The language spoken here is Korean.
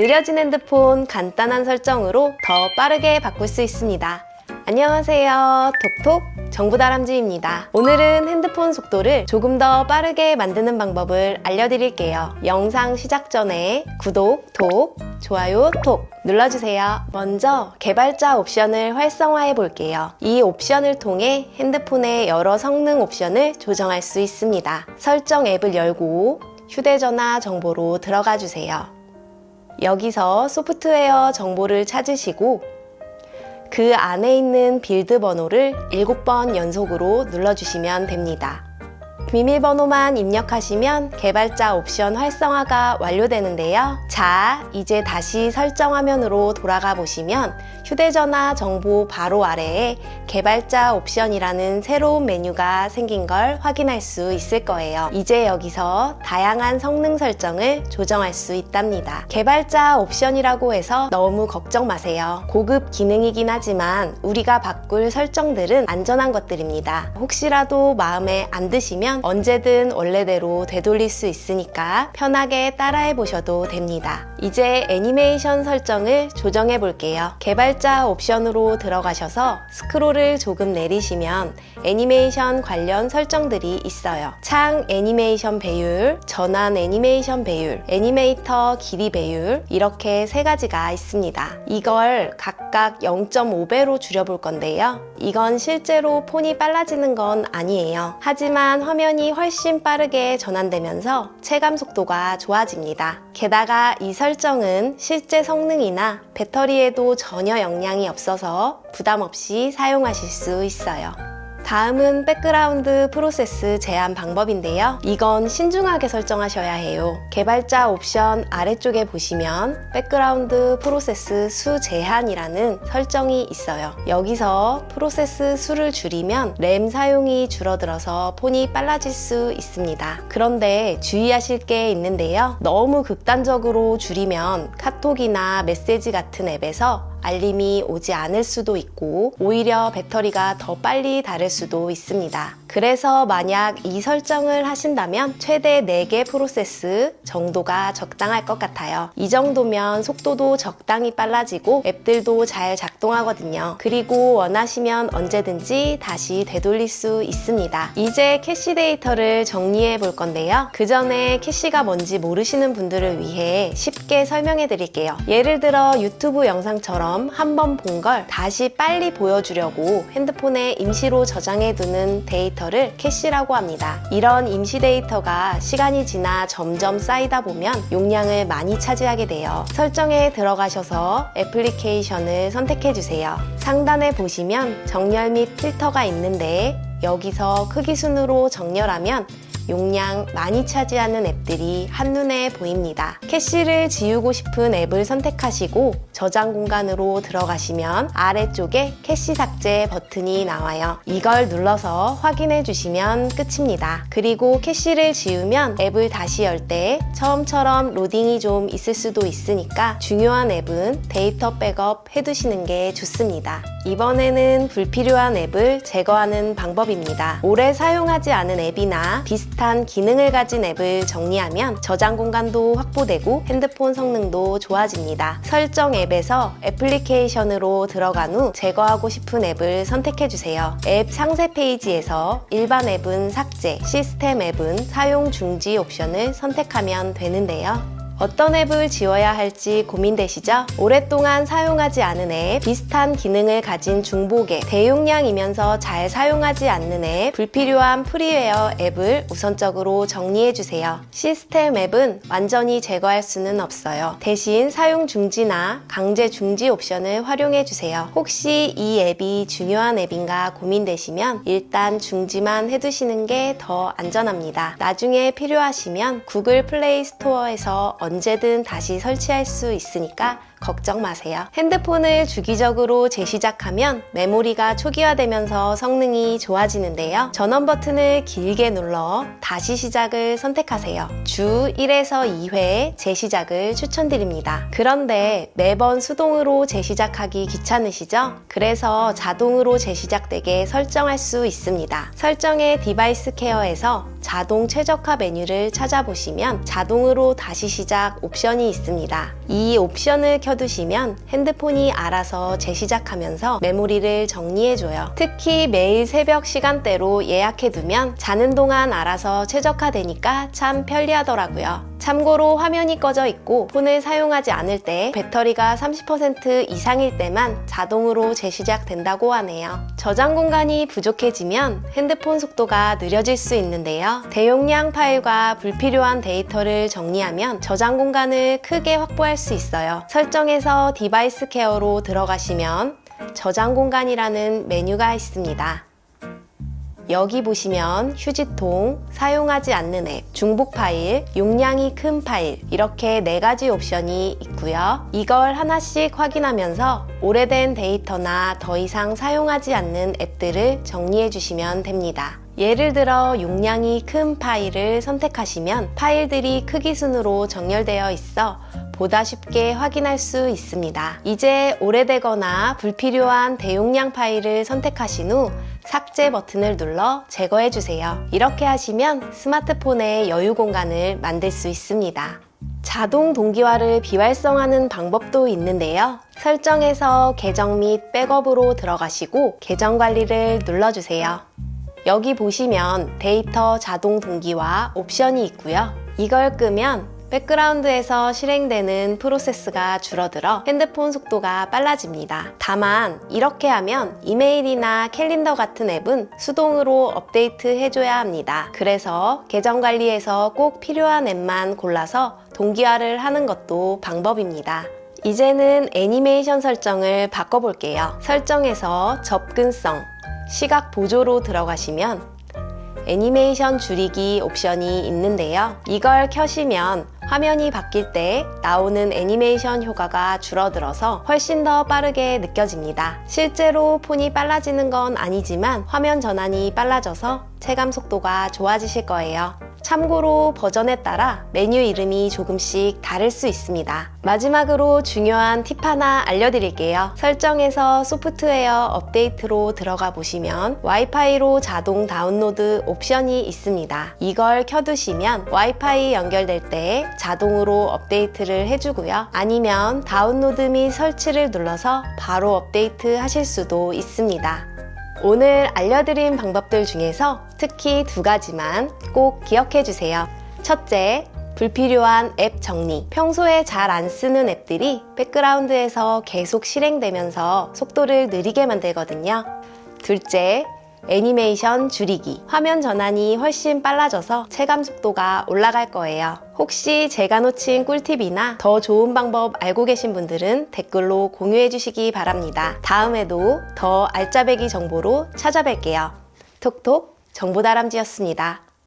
느려진 핸드폰 간단한 설정으로 더 빠르게 바꿀 수 있습니다. 안녕하세요. 톡톡 정보다람쥐입니다. 오늘은 핸드폰 속도를 조금 더 빠르게 만드는 방법을 알려드릴게요. 영상 시작 전에 구독, 톡, 좋아요, 톡 눌러주세요. 먼저 개발자 옵션을 활성화해 볼게요. 이 옵션을 통해 핸드폰의 여러 성능 옵션을 조정할 수 있습니다. 설정 앱을 열고 휴대전화 정보로 들어가 주세요. 여기서 소프트웨어 정보를 찾으시고 그 안에 있는 빌드 번호를 7번 연속으로 눌러주시면 됩니다. 비밀번호만 입력하시면 개발자 옵션 활성화가 완료되는데요. 자, 이제 다시 설정 화면으로 돌아가 보시면 휴대전화 정보 바로 아래에 개발자 옵션이라는 새로운 메뉴가 생긴 걸 확인할 수 있을 거예요. 이제 여기서 다양한 성능 설정을 조정할 수 있답니다. 개발자 옵션이라고 해서 너무 걱정 마세요. 고급 기능이긴 하지만 우리가 바꿀 설정들은 안전한 것들입니다. 혹시라도 마음에 안 드시면 언제든 원래대로 되돌릴 수 있으니까 편하게 따라해 보셔도 됩니다. 이제 애니메이션 설정을 조정해 볼게요. 개발자 옵션으로 들어가셔서 스크롤을 조금 내리시면 애니메이션 관련 설정들이 있어요. 창 애니메이션 배율, 전환 애니메이션 배율, 애니메이터 길이 배율 이렇게 세 가지가 있습니다. 이걸 각각 0.5배로 줄여볼 건데요. 이건 실제로 폰이 빨라지는 건 아니에요. 하지만 화면이 훨씬 빠르게 전환되면서 체감 속도가 좋아집니다. 게다가 이 설정은 실제 성능이나 배터리에도 전혀 영향이 없어서 부담 없이 사용하실 수 있어요. 다음은 백그라운드 프로세스 제한 방법인데요. 이건 신중하게 설정하셔야 해요. 개발자 옵션 아래쪽에 보시면 백그라운드 프로세스 수 제한이라는 설정이 있어요. 여기서 프로세스 수를 줄이면 램 사용이 줄어들어서 폰이 빨라질 수 있습니다. 그런데 주의하실 게 있는데요. 너무 극단적으로 줄이면 카톡이나 메시지 같은 앱에서 알림이 오지 않을 수도 있고 오히려 배터리가 더 빨리 닳을 수도 있습니다. 그래서 만약 이 설정을 하신다면 최대 4개 프로세스 정도가 적당할 것 같아요. 이 정도면 속도도 적당히 빨라지고 앱들도 잘 작동하거든요. 그리고 원하시면 언제든지 다시 되돌릴 수 있습니다. 이제 캐시 데이터를 정리해 볼 건데요. 그 전에 캐시가 뭔지 모르시는 분들을 위해 쉽게 설명해 드릴게요. 예를 들어 유튜브 영상처럼 한번 본 걸 다시 빨리 보여주려고 핸드폰에 임시로 저장해 두는 데이터를 캐시라고 합니다. 이런 임시 데이터가 시간이 지나 점점 쌓이다 보면 용량을 많이 차지하게 돼요. 설정에 들어가셔서 애플리케이션을 선택해 주세요. 상단에 보시면 정렬 및 필터가 있는데 여기서 크기 순으로 정렬하면 용량 많이 차지하는 앱들이 한눈에 보입니다. 캐시를 지우고 싶은 앱을 선택하시고 저장 공간으로 들어가시면 아래쪽에 캐시 삭제 버튼이 나와요. 이걸 눌러서 확인해 주시면 끝입니다. 그리고 캐시를 지우면 앱을 다시 열 때 처음처럼 로딩이 좀 있을 수도 있으니까 중요한 앱은 데이터 백업 해두시는 게 좋습니다. 이번에는 불필요한 앱을 제거하는 방법입니다. 오래 사용하지 않은 앱이나 비슷한 기능을 가진 앱을 정리하면 저장 공간도 확보되고 핸드폰 성능도 좋아집니다. 설정 앱에서 애플리케이션으로 들어간 후 제거하고 싶은 앱을 선택해주세요. 앱 상세 페이지에서 일반 앱은 삭제, 시스템 앱은 사용 중지 옵션을 선택하면 되는데요. 어떤 앱을 지워야 할지 고민되시죠? 오랫동안 사용하지 않은 앱, 비슷한 기능을 가진 중복앱, 대용량이면서 잘 사용하지 않는 앱, 불필요한 프리웨어 앱을 우선적으로 정리해주세요. 시스템 앱은 완전히 제거할 수는 없어요. 대신 사용 중지나 강제 중지 옵션을 활용해주세요. 혹시 이 앱이 중요한 앱인가 고민되시면 일단 중지만 해두시는 게 더 안전합니다. 나중에 필요하시면 구글 플레이 스토어에서 언제든 다시 설치할 수 있으니까 걱정 마세요. 핸드폰을 주기적으로 재시작하면 메모리가 초기화되면서 성능이 좋아지는데요. 전원 버튼을 길게 눌러 다시 시작을 선택하세요. 주 1에서 2회 재시작을 추천드립니다. 그런데 매번 수동으로 재시작하기 귀찮으시죠? 그래서 자동으로 재시작되게 설정할 수 있습니다. 설정의 디바이스 케어에서 자동 최적화 메뉴를 찾아보시면 자동으로 다시 시작 재시작 옵션이 있습니다. 이 옵션을 켜두시면 핸드폰이 알아서 재시작하면서 메모리를 정리해줘요. 특히 매일 새벽 시간대로 예약해두면 자는 동안 알아서 최적화되니까 참 편리하더라고요. 참고로 화면이 꺼져 있고 폰을 사용하지 않을 때 배터리가 30% 이상일 때만 자동으로 재시작된다고 하네요. 저장 공간이 부족해지면 핸드폰 속도가 느려질 수 있는데요. 대용량 파일과 불필요한 데이터를 정리하면 저장 공간을 크게 확보할 수 있어요. 설정에서 디바이스 케어로 들어가시면 저장 공간이라는 메뉴가 있습니다. 여기 보시면 휴지통, 사용하지 않는 앱, 중복 파일, 용량이 큰 파일 이렇게 4가지 옵션이 있고요. 이걸 하나씩 확인하면서 오래된 데이터나 더 이상 사용하지 않는 앱들을 정리해 주시면 됩니다. 예를 들어 용량이 큰 파일을 선택하시면 파일들이 크기 순으로 정렬되어 있어 보다 쉽게 확인할 수 있습니다. 이제 오래되거나 불필요한 대용량 파일을 선택하신 후 삭제 버튼을 눌러 제거해 주세요. 이렇게 하시면 스마트폰의 여유 공간을 만들 수 있습니다. 자동 동기화를 비활성화하는 방법도 있는데요. 설정에서 계정 및 백업으로 들어가시고 계정 관리를 눌러주세요. 여기 보시면 데이터 자동 동기화 옵션이 있고요. 이걸 끄면 백그라운드에서 실행되는 프로세스가 줄어들어 핸드폰 속도가 빨라집니다. 다만 이렇게 하면 이메일이나 캘린더 같은 앱은 수동으로 업데이트 해줘야 합니다. 그래서 계정 관리에서 꼭 필요한 앱만 골라서 동기화를 하는 것도 방법입니다. 이제는 애니메이션 설정을 바꿔볼게요. 설정에서 접근성, 시각 보조로 들어가시면 애니메이션 줄이기 옵션이 있는데요. 이걸 켜시면 화면이 바뀔 때 나오는 애니메이션 효과가 줄어들어서 훨씬 더 빠르게 느껴집니다. 실제로 폰이 빨라지는 건 아니지만 화면 전환이 빨라져서 체감 속도가 좋아지실 거예요. 참고로 버전에 따라 메뉴 이름이 조금씩 다를 수 있습니다. 마지막으로 중요한 팁 하나 알려드릴게요. 설정에서 소프트웨어 업데이트로 들어가 보시면 와이파이로 자동 다운로드 옵션이 있습니다. 이걸 켜두시면 와이파이 연결될 때 자동으로 업데이트를 해주고요. 아니면 다운로드 및 설치를 눌러서 바로 업데이트 하실 수도 있습니다. 오늘 알려드린 방법들 중에서 특히 2가지만 꼭 기억해 주세요. 첫째, 불필요한 앱 정리. 평소에 잘 안 쓰는 앱들이 백그라운드에서 계속 실행되면서 속도를 느리게 만들거든요. 둘째, 애니메이션 줄이기. 화면 전환이 훨씬 빨라져서 체감 속도가 올라갈 거예요. 혹시 제가 놓친 꿀팁이나 더 좋은 방법 알고 계신 분들은 댓글로 공유해 주시기 바랍니다. 다음에도 더 알짜배기 정보로 찾아뵐게요. 톡톡 정보다람쥐였습니다.